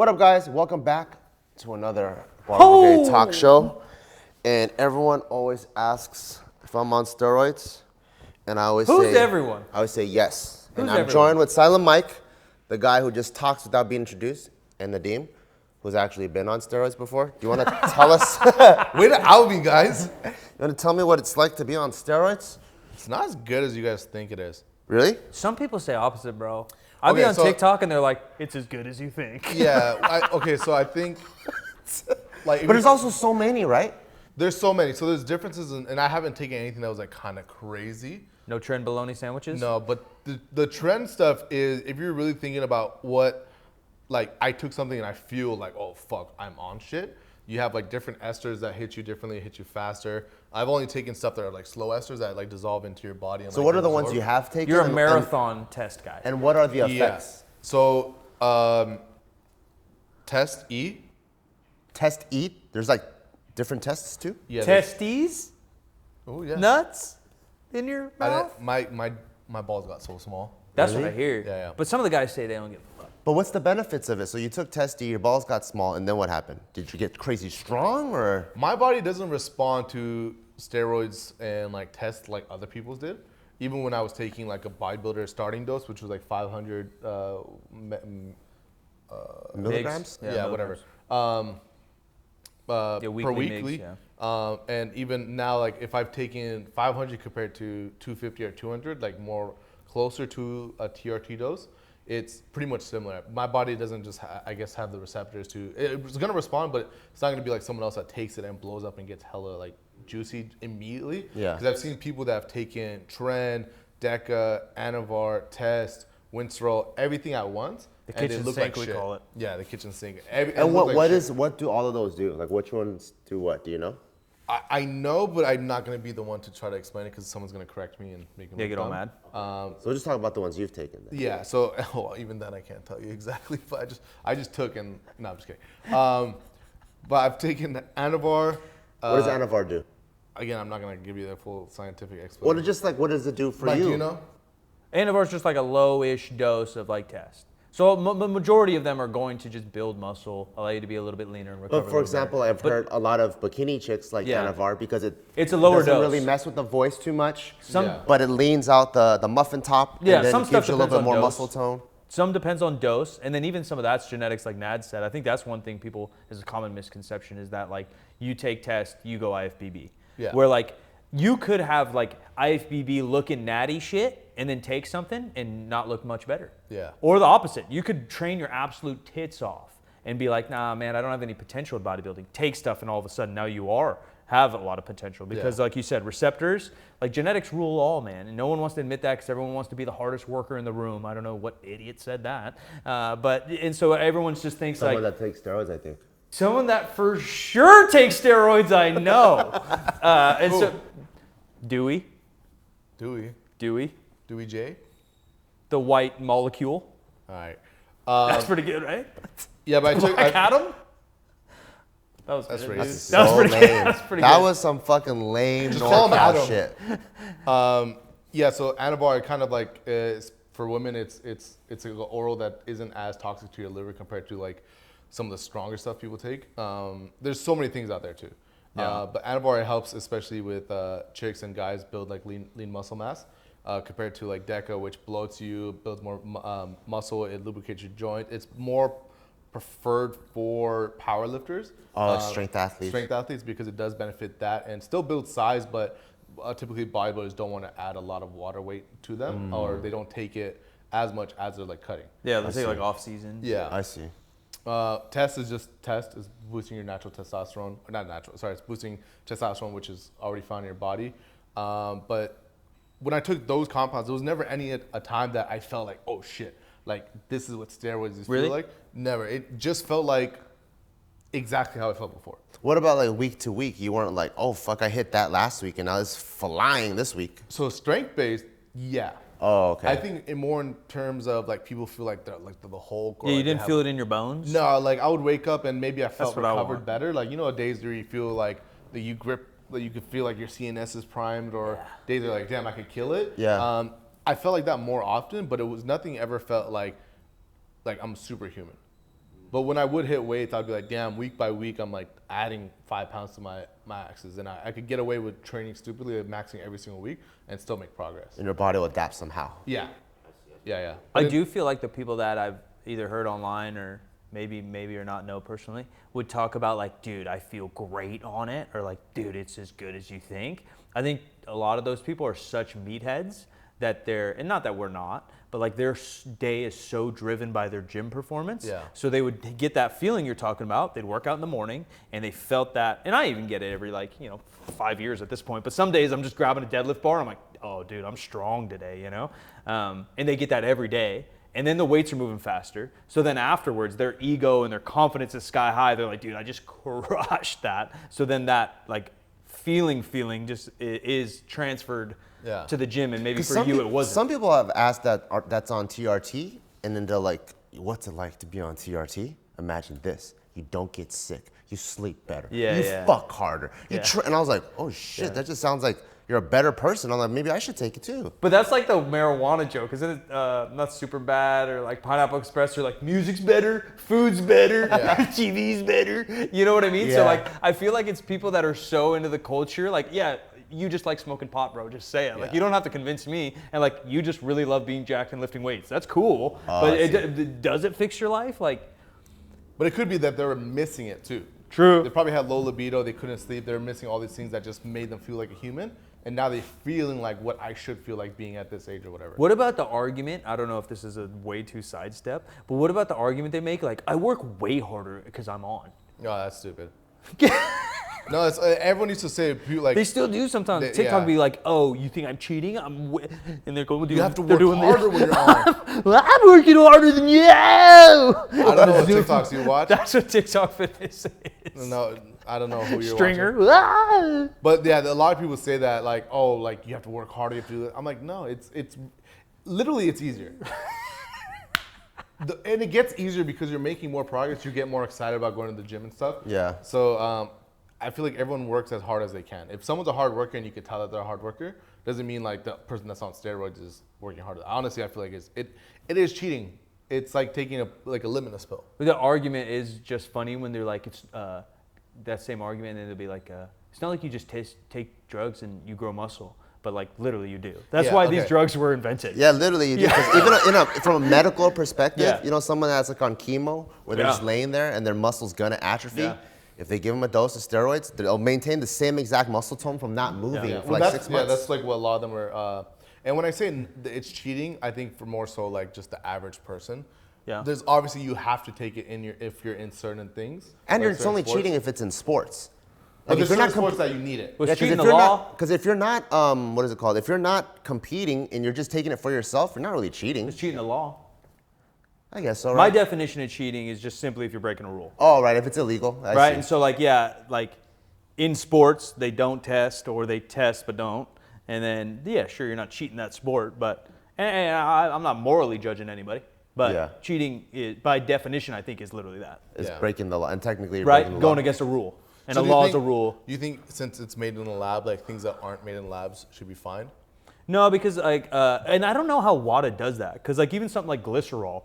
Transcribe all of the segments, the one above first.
What up, guys? Welcome back to another Barbell Brigade talk show. And everyone always asks if I'm on steroids, and I always say... Who's everyone? I always say yes. Who's and I'm everyone? joined with Silent Mike, the guy who just talks without being introduced, and Nadeem, who's actually been on steroids before. Do you want to tell us? Way to out me, guys. You want to tell me what it's like to be on steroids? It's not as good as you guys think it is. Really? Some people say opposite, bro. I'll be on TikTok and they're like, it's as good as you think. Yeah. Okay, so I think... But there's also so many, right? There's so many. So there's differences, and I haven't taken anything that was like kind of crazy. No trend bologna sandwiches? No, but the trend stuff is, if you're really thinking about what, like, I took something and I feel like, oh, fuck, I'm on shit. You have like different esters that hit you differently, hit you faster. I've only taken stuff that are like slow esters that like dissolve into your body. And, So like, what are the absorb. ones you have taken? You're a marathon test guy. And what are the effects? Yeah. So, Test E. Test eat? There's like different tests too? Yeah. Testes? Oh yeah. Nuts? In your mouth? My balls got so small. That's Really? what I hear. Yeah. But some of the guys say they don't give a fuck. But what's the benefits of it? So you took Test E, your balls got small, and then what happened? Did you get crazy strong or? My body doesn't respond to steroids and like tests like other people's did. Even when I was taking like a bodybuilder starting dose, which was like 500 Milligrams? yeah, whatever. Per weekly. Mix, yeah. And even now, like if I've taken 500 compared to 250 or 200, like more closer to a TRT dose, it's pretty much similar. My body doesn't just, I guess, have the receptors to, it's gonna respond, but it's not gonna be like someone else that takes it and blows up and gets hella like juicy immediately. Yeah. Because I've seen people that have taken Tren, Deca, Anavar, Test, Winstrol, everything at once. The and they kitchen look sink, like we shit. call it. Yeah, the kitchen sink. And what do all of those do? Like which ones do what? Do you know? I know, but I'm not going to be the one to try to explain it because someone's going to correct me and make me They look get all dumb. mad. So we'll just talk about the ones you've taken then. Yeah, so well, even then I can't tell you exactly, but I just took and, no, I'm just kidding. But I've taken Anavar. What does Anavar do? Again, I'm not going to give you the full scientific explanation. What does it do for Mike, you? do you know? Anavar is just like a low-ish dose of like test. So the majority of them are going to just build muscle, allow you to be a little bit leaner and recover. But for example, I've heard a lot of bikini chicks like Yeah. Anavar because It's a lower doesn't dose. really mess with the voice too much. Yeah. But it leans out the muffin top Yeah, and then some it stuff gives you a little depends bit on more dose. muscle tone. Some depends on dose, and then even some of that's genetics, like Nad said. I think that's one thing people, is a common misconception, is that like you take test, you go IFBB. Yeah. Where like you could have like IFBB looking natty shit and then take something and not look much better. Yeah. Or the opposite. You could train your absolute tits off and be like, nah, man, I don't have any potential in bodybuilding. Take stuff and all of a sudden now you have a lot of potential because like you said, receptors, like genetics rule all, man. And no one wants to admit that because everyone wants to be the hardest worker in the room. I don't know what idiot said that. And so everyone just thinks Someone like, that takes steroids, I think. someone that for sure takes steroids, I know. And so, Dewey, Dewey J? the white molecule. All right. That's pretty good, right? Yeah, but I took... Black Adam? That was That's good. racist. That was pretty good. lame. That's pretty That good. was some fucking lame call him NorCal Adam. shit. Yeah, so Anavar kind of like is, for women, it's an oral that isn't as toxic to your liver compared to like some of the stronger stuff people take. There's so many things out there too. Yeah. But Anavar helps especially with chicks and guys build like lean muscle mass compared to like Deca, which bloats you, builds more muscle, it lubricates your joint. It's more preferred for power lifters. Strength athletes. Strength athletes because it does benefit that and still builds size, but typically bodybuilders don't want to add a lot of water weight to them or they don't take it as much as they're like cutting. Yeah, let's say like off season. Yeah. I see. Test is boosting your natural testosterone, or not natural, sorry, it's boosting testosterone, which is already found in your body. But when I took those compounds, there was never a time that I felt like, oh shit, like this is what steroids Really? feel like. Never. It just felt like exactly how I felt before. What about like week to week? You weren't like, oh fuck, I hit that last week and now it's flying this week. So strength based, yeah. Oh, okay. I think more in terms of like people feel like they're like the Hulk. Or Yeah, you like they didn't have- feel it in your bones? No, like I would wake up and maybe I felt what I recovered want. better. Like, you know, days where you feel like that you grip, that you could feel like your CNS is primed, or days where you're like, damn, I could kill it. Yeah. I felt like that more often, but it was nothing ever felt like I'm superhuman. But when I would hit weights, I'd be like, damn, week by week, I'm like adding 5 pounds to my maxes. And I could get away with training stupidly, like maxing every single week and still make progress. And your body will adapt somehow. Yeah. Yeah. I do feel like the people that I've either heard online or maybe or not know personally would talk about like, dude, I feel great on it, or like, dude, it's as good as you think. I think a lot of those people are such meatheads that and not that we're not, but like their day is so driven by their gym performance. Yeah. So they would get that feeling you're talking about. They'd work out in the morning and they felt that, and I even get it every 5 years at this point, but some days I'm just grabbing a deadlift bar. I'm like, oh dude, I'm strong today, and they get that every day. And then the weights are moving faster. So then afterwards, their ego and their confidence is sky high. They're like, dude, I just crushed that. So then that like feeling just is transferred to the gym, and maybe for you it wasn't. Some people have asked that's on TRT, and then they're like, what's it like to be on TRT? Imagine this. You don't get sick. You sleep better. You fuck harder. And I was like, oh shit, that just sounds like you're a better person. I'm like, maybe I should take it too. But that's like the marijuana joke, isn't it? Not super bad, or like Pineapple Express, or like music's better, food's better, TV's better. You know what I mean? Yeah. So like, I feel like it's people that are so into the culture. Like, yeah, you just like smoking pot, bro. Just say it. Like, you don't have to convince me. And like, you just really love being jacked and lifting weights. That's cool. But does it fix your life? Like, but it could be that they were missing it too. True. They probably had low libido. They couldn't sleep. They were missing all these things that just made them feel like a human. And now they're feeling like what I should feel like being at this age or whatever. What about the argument? I don't know if this is a way too sidestep, but what about the argument they make? Like, I work way harder because I'm on. No, that's stupid. No, everyone used to say like they still do sometimes. TikTok be like, "Oh, you think I'm cheating? And they're going, you have to work harder when you're on. Well, I'm working harder than you. I don't know what TikToks you watch. That's what TikTok fitness is. No, I don't know who you're Stringer. watching. But yeah, a lot of people say that like, oh, like you have to work harder. You have to do that. I'm like, no, it's literally it's easier. And it gets easier because you're making more progress. You get more excited about going to the gym and stuff. Yeah. So I feel like everyone works as hard as they can. If someone's a hard worker and you can tell that they're a hard worker, doesn't mean like the person that's on steroids is working harder. Honestly, I feel like it is cheating. It's like taking a limitless pill. But the argument is just funny when they're like, it's that same argument, and they'll be like, it's not like you just take drugs and you grow muscle. But like literally you do. That's why these drugs were invented. Yeah, literally you do. Because even from a medical perspective, someone that's like on chemo, where they're just laying there and their muscle's gonna atrophy. Yeah. If they give them a dose of steroids, they'll maintain the same exact muscle tone from not moving for like 6 months. Yeah, that's like what a lot of them are. And when I say it's cheating, I think for more so like just the average person. Yeah. There's obviously you have to take it if you're in certain things. And it's only cheating if it's in sports. Like if you're not sports that you need it. Was cheating the law? Because if you're not, what is it called? If you're not competing and you're just taking it for yourself, you're not really cheating. It's cheating the law. I guess so, right? My definition of cheating is just simply if you're breaking a rule. Oh, right, if it's illegal. Right, and so like in sports, they don't test, or they test but don't. And then, sure, you're not cheating that sport, but and I'm not morally judging anybody. But cheating, by definition, I think is literally that. It's breaking the law, and technically you're breaking the law. Going against a rule. And a law is a rule. Do you think since it's made in a lab, like things that aren't made in labs should be fine? No, because like, and I don't know how WADA does that. Because like even something like glycerol,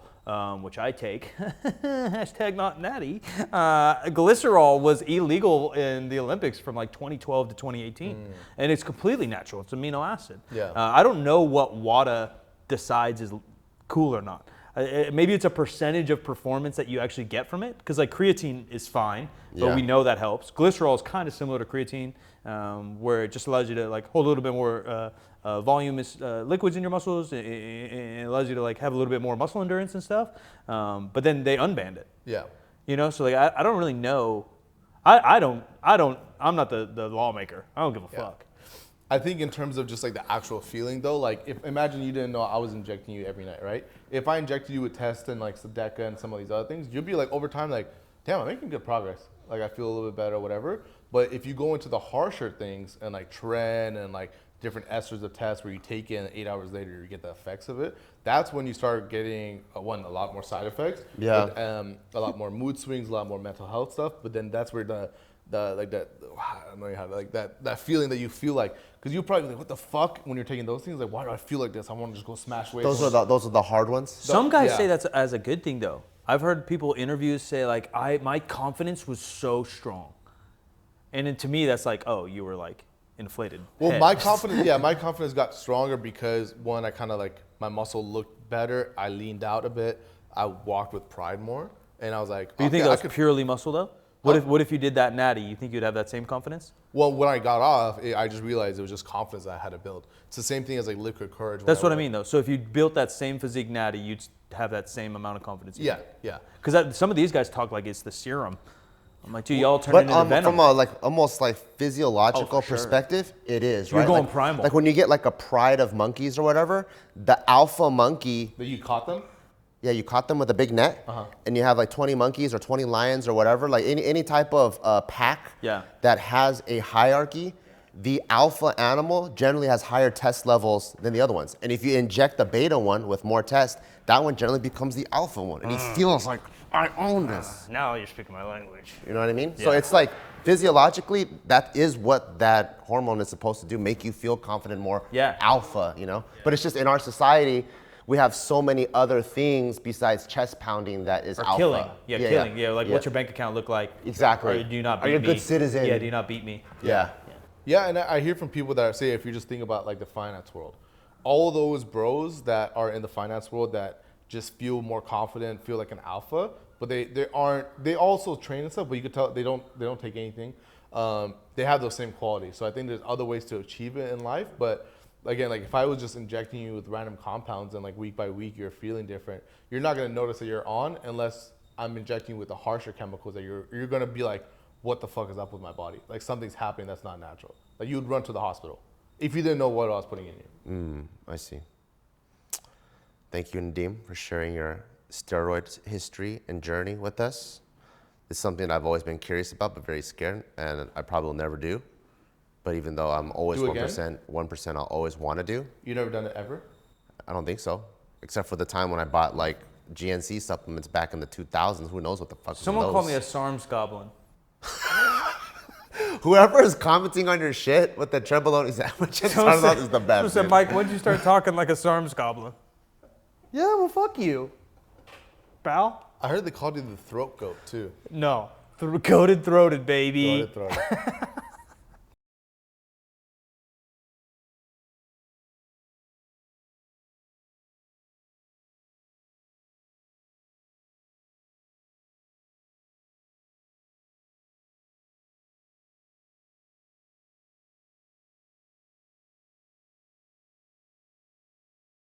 which I take, hashtag not natty, glycerol was illegal in the Olympics from like 2012 to 2018. And it's completely natural. It's amino acid. Yeah. I don't know what WADA decides is cool or not. Maybe it's a percentage of performance that you actually get from it, because like creatine is fine, but we know that helps. Glycerol is kind of similar to creatine, where it just allows you to like hold a little bit more volume liquids in your muscles, and it allows you to like have a little bit more muscle endurance and stuff. But then they unbanned it. Yeah. So like I don't really know. I'm not the lawmaker. I don't give a fuck. I think in terms of just like the actual feeling though, like imagine you didn't know I was injecting you every night, right? If I injected you with Test and like Sedeca and some of these other things, you'd be like over time like, damn, I'm making good progress. Like I feel a little bit better or whatever. But if you go into the harsher things and like tren and like different esters of Test where you take it and 8 hours later you get the effects of it, that's when you start getting a lot more side effects. Yeah. But, a lot more mood swings, a lot more mental health stuff. But then that's where that feeling that you feel like, because you probably like, what the fuck when you're taking those things, like why do I feel like this? I want to just go smash weights. Those are the hard ones. Some guys say that's as a good thing though. I've heard people interviews say like, my confidence was so strong. And then to me, that's like, oh, you were like inflated. Well, head. my confidence got stronger because one, I kind of like, my muscle looked better. I leaned out a bit. I walked with pride more. And I was like, Do you think that was purely muscle though? What if you did that natty? You think you'd have that same confidence? Well, when I got off, I just realized it was just confidence that I had to build. It's the same thing as like liquid courage. That's what I mean though. So if you built that same physique natty, you'd have that same amount of confidence. Yeah, yeah. Because some of these guys talk like it's the serum. I'm like, dude, y'all turn into venom. From a like almost like physiological sure. perspective, it is, You're right? going like, primal. Like when you get like a pride of monkeys or whatever, the alpha monkey. That you caught them? Yeah, you caught them with a big net, and you have like 20 monkeys or 20 lions or whatever, like any type of pack that has a hierarchy. The alpha animal generally has higher test levels than the other ones. And if you inject the beta one with more test, that one generally becomes the alpha one. And he feels like, I own this. Now you're speaking my language. You know what I mean? Yeah. So it's like physiologically, that is what that hormone is supposed to do, make you feel confident, more alpha, you know? But it's just in our society, we have so many other things besides chest pounding that is alpha. Killing. Yeah, killing. Yeah, like what's your bank account look like? Exactly. Or do you not beat me? Are you a good citizen? Yeah, do you not beat me? Yeah. Yeah, and I hear from people that say, if you just think about like the finance world, all those bros that are in the finance world that just feel more confident, feel like an alpha, but they also train and stuff, but you could tell they don't take anything. They have those same qualities. So I think there's other ways to achieve it in life, but again, like if I was just injecting you with random compounds and like week by week you're feeling different, you're not gonna notice that you're on unless I'm injecting you with the harsher chemicals that you're gonna be like, what the fuck is up with my body? Like something's happening that's not natural. Like you'd run to the hospital if you didn't know what I was putting in you. I see. Thank you, Nadim, for sharing your steroid history and journey with us. It's something I've always been curious about, but very scared, and I probably will never do. But even though I'm always 1%, I'll always want to do. You never done it ever? I don't think so, except for the time when I bought like GNC supplements back in the 2000s. Who knows what the fuck? Someone called me a SARM's goblin. Whoever is commenting on your shit with the trenbolone sandwich is the best. Who said, Mike, when'd you start talking like a SARM's goblin? Yeah, well, fuck you, pal. I heard they called you the throat goat too. No, coated throated, baby. Throated.